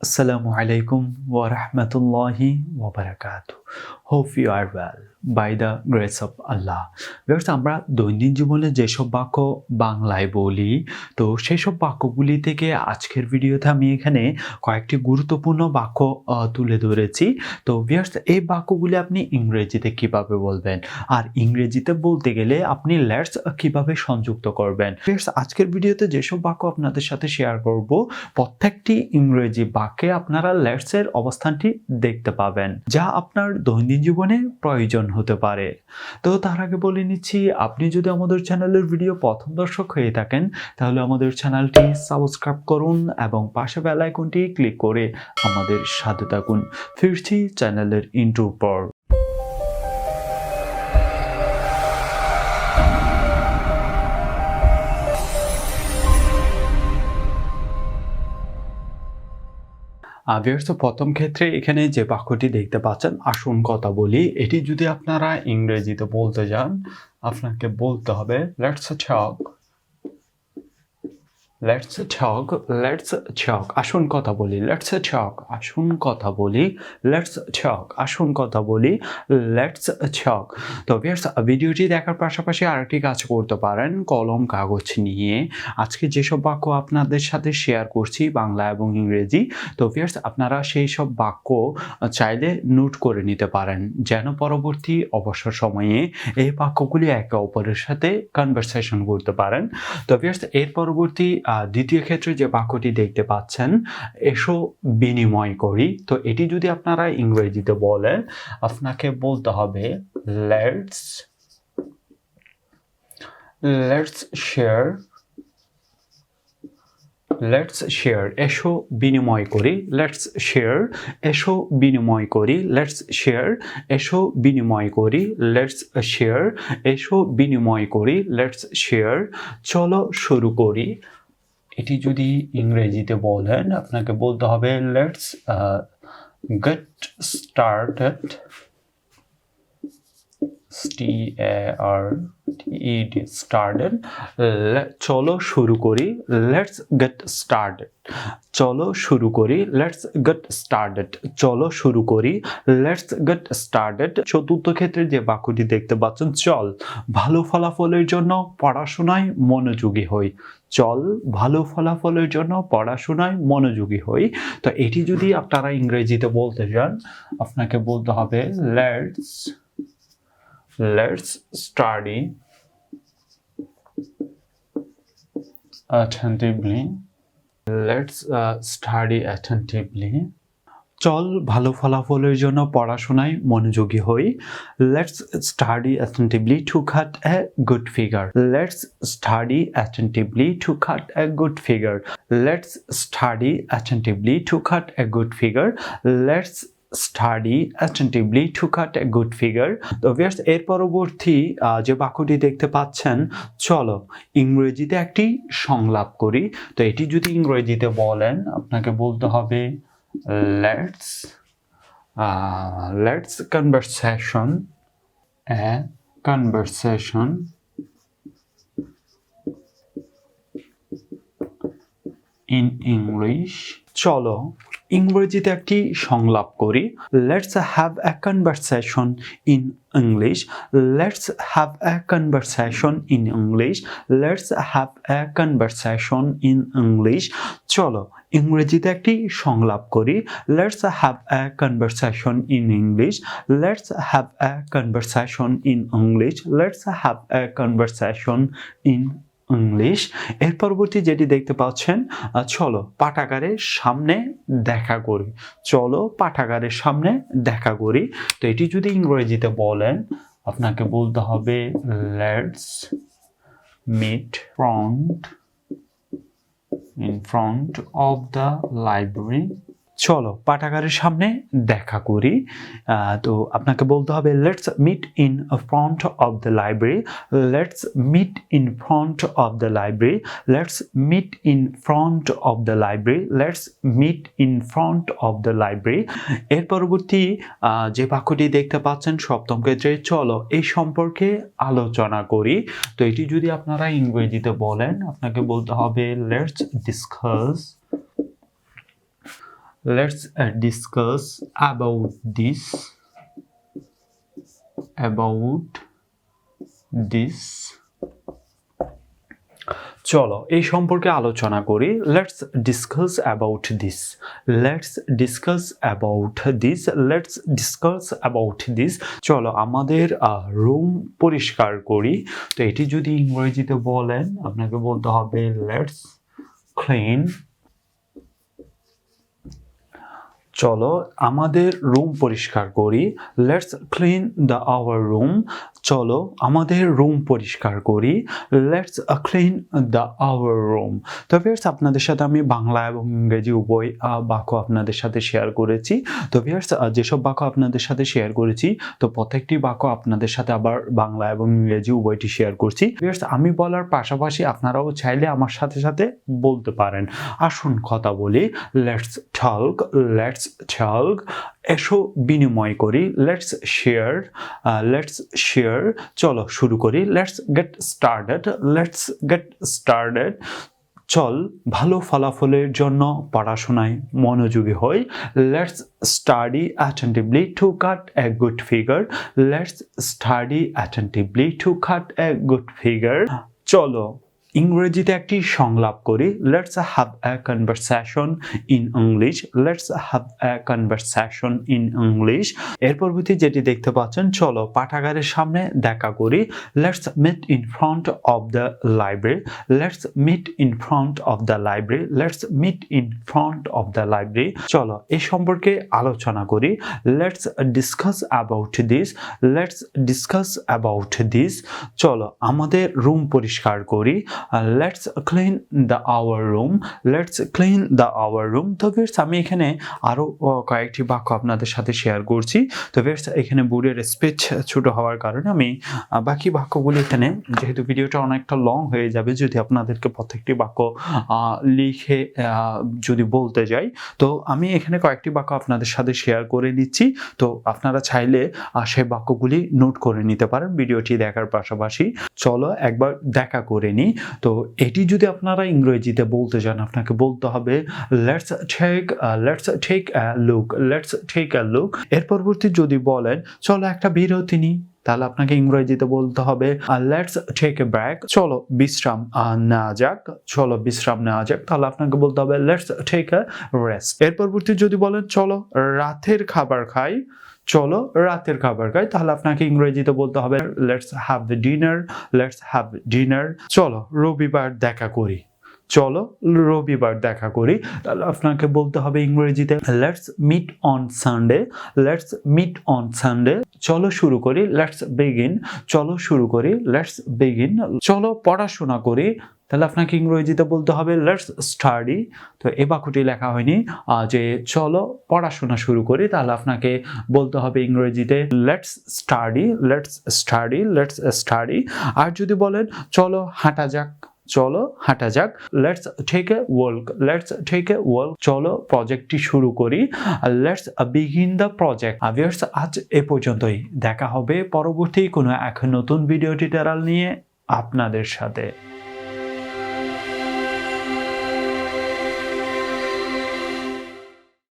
Assalamu alaikum wa rahmatullahi wa barakatuh. Hope you are well by the grace of Allah. Viewers, আমরা দৈনন্দিন জীবনে যেসব বাক্য বাংলায় বলি তো সেসব বাক্যগুলি থেকে আজকের ভিডিওতে আমি এখানে কয়েকটি গুরুত্বপূর্ণ বাক্য তুলে ধরেছি। তো ভিউয়ার্স, এই বাক্যগুলি আপনি ইংরেজিতে কিভাবে বলবেন আর ইংরেজিতে বলতে গেলে আপনি লেটস কিভাবে সংযুক্ত করবেন। ভিউয়ার্স, আজকের ভিডিওতে যেসব বাক্য আপনাদের সাথে শেয়ার করব প্রত্যেকটি ইংরেজি বাক্যে আপনারা লেটস এর অবস্থানটি দেখতে পাবেন, যা আপনার দৈনন্দিন জীবনে প্রয়োজন হতে পারে। তো তার আগে বলে নিচ্ছি, আপনি যদি আমাদের চ্যানেলের ভিডিও প্রথম দর্শক হয়ে থাকেন তাহলে আমাদের চ্যানেলটি সাবস্ক্রাইব করুন এবং পাশে বেল আইকনটি ক্লিক করে আমাদের সাথে থাকুন। ফিরছি চ্যানেলের ইন্ট্রোর পর। ভিউয়ার্স, প্রথম ক্ষেত্রে এখানে যে বাক্যটি দেখতে পাচ্ছেন, আসুন কথা বলি, এটি যদি আপনারা ইংরেজিতে বলতে যান আপনাকে বলতে হবে let's talk. Let's talk, let's talk, আসুন কথা বলি, লেটস টক, আসুন কথা বলি, লেটস টক, আসুন কথা বলি, লেটস টক। তো ভিউয়ার্স, ভিডিওটি দেখার পাশাপাশি আরেকটি কাজ করতে পারেন, কলম কাগজ নিয়ে আজকে যেসব বাক্য আপনাদের সাথে শেয়ার করছি বাংলা এবং ইংরেজি, তো ভিউয়ার্স আপনারা সেই সব বাক্য চাইলে নোট করে নিতে পারেন, যেন পরবর্তী অবসর সময়ে এই বাক্যগুলি একে অপরের সাথে কনভারসেশন করতে পারেন। তো ভিউয়ার্স, এর পরবর্তী দ্বিতীয় ক্ষেত্রে যে বাক্যটি দেখতে পাচ্ছেন, এসো বিনিময় করি, তো এটি যদি আপনারা ইংরেজিতে বলেন আপনাকে বলতে হবে লেটস শেয়ার। লেটস শেয়ার, এসো বিনিময় করি, লেটস শেয়ার, এসো বিনিময় করি, লেটস শেয়ার, এসো বিনিময় করি, লেটস শেয়ার, এসো বিনিময় করি, লেটস শেয়ার, চলো শুরু করি। এটি যদি ইংরেজিতে বলেন আপনাকে বলতে হবে লেটস গেট স্টার্টেড। স্টার্টেড, চলো শুরু করি, লেটস গেট স্টার্টেড, চলো শুরু করি, লেটস গেট স্টার্টেড, চলো শুরু করি, লেটস গেট স্টার্টেড। চতুর্থ ক্ষেত্রে যে বাক্যটি দেখতে পাচ্ছেন, চল ভালো ফলাফলের জন্য পড়াশোনায় মনোযোগী হই, চল ভালো ফলাফলের জন্য পড়াশোনায় মনোযোগী হই। তো এটি যদি আপনারা ইংরেজিতে বলতে চান আপনাকে বলতে হবে let's study attentively. Let's study attentively. চল ভালো ফলাফলের জন্য পড়াশোনায় মনোযোগী হই। Let's study attentively to cut a good figure. Let's study attentively to cut a good figure. Let's study attentively to cut a good figure. Let's study attentively to cut a good figure. তো viewers, এর পরবর্তী যে বাক্যটি দেখতে পাচ্ছেন, চলো ইংরেজিতে একটি সংলাপ করি, তো এটি যদি ইংরেজিতে বলেন আপনাকে বলতে হবে let's conversation in English. চলো ইংরেজিতে একটি সংলাপ করি, let's have a conversation in English. Let's have a conversation in English. Let's have a conversation in English. চলো ইংরেজিতে একটি সংলাপ করি, let's have a conversation in English. Let's have a conversation in English. Let's have a conversation in English. এর পরবর্তী যেটি দেখতে পাচ্ছেন, চলো পাঠাগারের সামনে দেখা করি, চলো পাঠাগারের সামনে দেখা করি। তো এটি যদি ইংরেজিতে বলেন আপনাকে বলতে হবে let's meet in front of the library. চলো পাঠাগারের সামনে দেখা করি, তো আপনাকে বলতে হবে let's meet in front of the library. Let's meet in front of the library. Let's meet in front of the library. Let's meet in front of the library. এর পরবর্তী যে বাক্যটি দেখতে পাচ্ছেন সপ্তম ক্ষেত্রে, চলো এই সম্পর্কে আলোচনা করি, তো এটি যদি আপনারা ইংরেজিতে বলেন আপনাকে বলতে হবে let's discuss let's discuss about this চলো এই সম্পর্কে আলোচনা করি let's discuss about this চলো আমাদের রুম পরিষ্কার করি তো এটি যদি ইংরেজিতে বলেন আপনাকে বলতে হবে let's clean চলো আমাদের রুম পরিষ্কার করি let's clean our room চলো আমাদের রুম পরিষ্কার করি let's clean our room তো ভিউয়ার্স আপনাদের সাথে আমি বাংলা এবং ইংরেজি উভয় বাক্য আপনাদের সাথে শেয়ার করেছি তো ভিউয়ার্স যেসব বাক্য আপনাদের সাথে শেয়ার করেছি তো প্রত্যেকটি বাক্য আপনাদের সাথে আবার বাংলা এবং ইংরেজি উভয়টি শেয়ার করছি ভিউয়ার্স আমি বলার পাশাপাশি আপনারাও চাইলে আমার সাথে সাথে বলতে পারেন আসুন কথা বলি let's talk এসো বিনিময় করি let's share চলো শুরু করি let's get started চল ভালো ফলাফলের জন্য পড়াশোনায় মনোযোগী হই let's study attentively to cut a good figure চলো ইংরেজিতে একটি সংলাপ করি let's have a conversation in English এর পরবর্তী যেটি দেখতে পাচ্ছেন চলো পাঠাগারের সামনে দেখা করি let's meet in front of the library চলো এই সম্পর্কে আলোচনা করি let's discuss about this চলো আমাদের রুম পরিষ্কার করি let's clean our room তো ভিউয়ার্স আমি এখানে আরো কয়েকটি বাক্য আপনাদের সাথে শেয়ার করছি তো ভিউয়ার্স এখানে বোর্ডের স্পেস ছোট হওয়ার কারণে আমি বাকি বাক্যগুলো এখানে যেহেতু ভিডিওটা অনেকটা লং হয়ে যাবে যদি আপনাদেরকে প্রত্যেকটি বাক্য লিখে যদি বলতে যাই তো আমি এখানে কয়েকটি বাক্য আপনাদের সাথে শেয়ার করে নিচ্ছি তো আপনারা চাইলে সেই বাক্যগুলি নোট করে নিতে পারেন ভিডিওটি দেখার পাশাপাশি চলো একবার দেখা করে নিই তো এটি যদি আপনারা ইংরেজিতে বলতে চান আপনাকে বলতে হবে let's take a look এর পরবর্তী যদি বলেন চলো একটা বিরতি নিই তাহলে আপনাকে ইংরেজিতে বলতে হবে let's take a break চলো বিশ্রাম নেওয়া যাক তাহলে আপনাকে বলতে হবে let's take a rest এর পরবর্তী যদি বলেন চলো রাতের খাবার খাই তাহলে আপনাকে ইংরেজিতে বলতে হবে let's have dinner চলো রবিবার দেখা করি তাহলে আপনাকে বলতে হবে ইংরেজিতে let's meet on Sunday চলো শুরু করি let's begin চলো পড়াশোনা করি তাহলে আপনাকে ইংরেজিতে বলতে হবে let's study তো এই বাক্যটি লেখা হয়নি যে চলো পড়াশোনা শুরু করি তাহলে আপনাকে বলতে হবে ইংরেজিতে let's study আর যদি বলেন চলো হাঁটা যাক let's take a walk চলো প্রজেক্টটি শুরু করি let's begin the project viewers আজ এ পর্যন্তই দেখা হবে পরবর্তী কোনো এক নতুন ভিডিও টিউটোরিয়াল নিয়ে আপনাদের সাথে